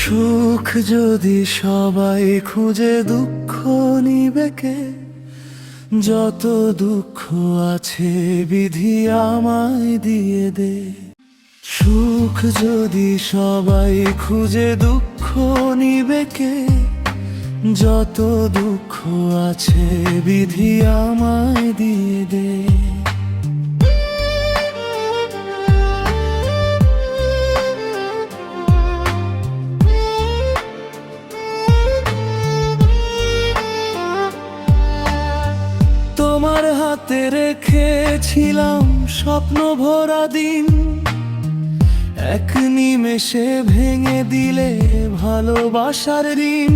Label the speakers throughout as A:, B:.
A: সুখ যদি সবাই খুঁজে দুঃখ নিবে কে? যত দুঃখ আছে বিধি আমায় দিয়ে দে। সুখ যদি সবাই খুঁজে দুঃখ নিবে কে? যত দুঃখ আছে বিধি আমায় দিয়ে দে। তোমার হাতে রেখেছিলাম স্বপ্ন ভরা দিন, এক নিমেষে ভেঙে দিলে ভালোবাসার ঋণ।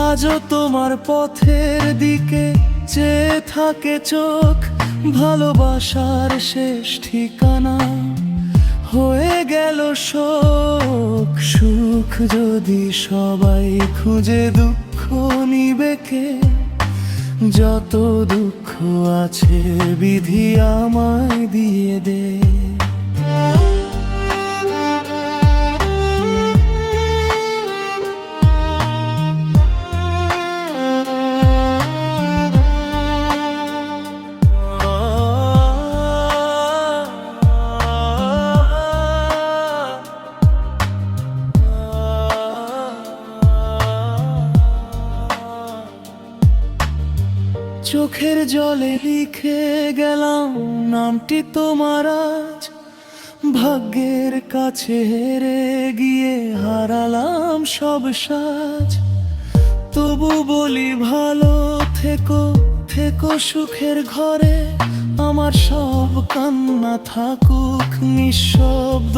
A: আজও তোমার পথের দিকে চেয়ে থাকে চোখ, ভালোবাসার শেষ ঠিকানা হয়ে গেল শোক। সুখ যদি সবাই খুঁজে দুঃখ নিবে কে? যত দুঃখ আছে বিধি আমায় দিয়ে দে। চোখের জলে লিখে গেলাম নামটি তোমার আজ, ভাগ্যের কাছে হেরে গিয়ে হারালাম সব সাজ। তবু বলি ভালো থেকো, থেকো সুখের ঘরে, আমার সব কান্না থাকুক নিঃশব্দ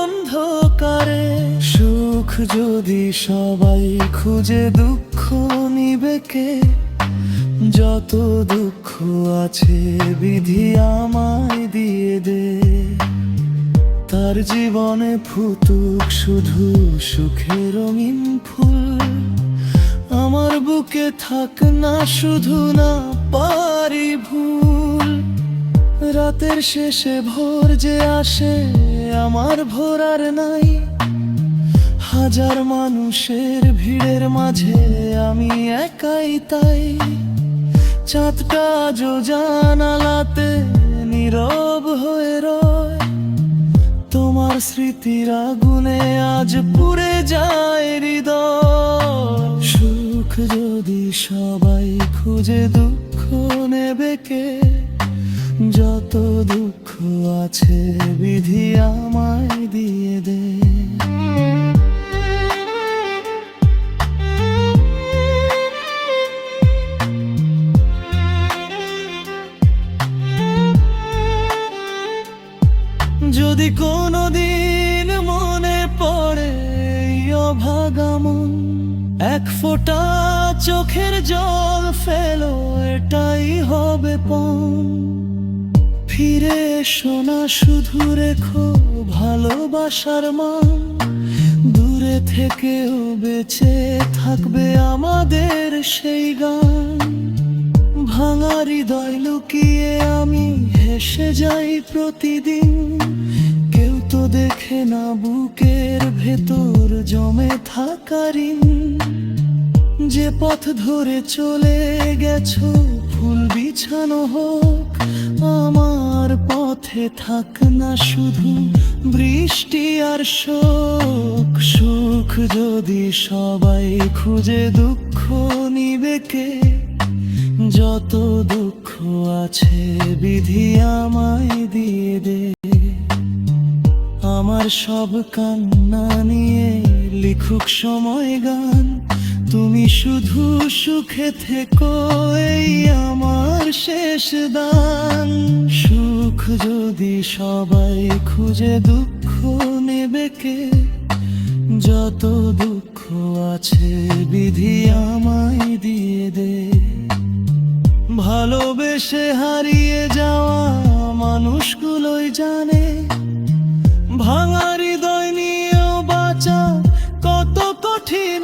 A: অন্ধকারে। সুখ যদি সবাই খুঁজে দুঃখ নিবে কে? যত দুঃখ আছে বিধি আমায় দিয়ে দে। তার জীবনে ফুটুক শুধু সুখের রঙিন ফুল, আমার বুকে থাক না শুধু না পারি ভুল। রাতের শেষে ভোর যে আসে আমার ভোর আর নাই, হাজার মানুষের ভিড়ের মাঝে আমি একাই তাই। চাঁদটা আজও জানালাতে নীরব হয়ে রয়, তোমার স্মৃতির আগুনে আজ পুড়ে যায় হৃদয়। সুখ যদি সবাই খুঁজে দুঃখ নেবে কে? যত দুঃখ আছে বিধি আমায় দিয়ে দে। যদি কোনোদিন মনে পড়ে অভাগা মন, এক ফোঁটা চোখের জল ফেলো, এটাই হবে পণ। ফিরে এসো না শুধু রেখো ভালোবাসার মান, দূরে থেকেও বেঁচে থাকবে আমাদের সেই গান। ভাঙা হৃদয় লুকিয়ে আমি হেসে যাই প্রতিদিন, কেউ তো দেখে না বুকের ভেতর জমে থাকা ঋণ। যে পথ ধরে চলে গেছো ফুল বিছানো হোক, আমার পথে থাক না শুধু বৃষ্টি আর শোক। সুখ যদি সবাই খুঁজে দুঃখ নিবে কে? যত দুঃখ আছে বিধি আমায় দিয়ে দে। আমার সব কান্না নিয়ে লিখুক সময় গান, তুমি শুধু সুখে থেকো এই আমার শেষ দান। সুখ যদি সবাই খুঁজে দুঃখ নেবে কে? যত দুঃখ আছে বিধি আমায় দিয়ে দে। ভালোবেসে হারিয়ে যাওয়া মানুষগুলোই জানে, ভাঙা হৃদয় নিয়েও বাঁচা কত কঠিন।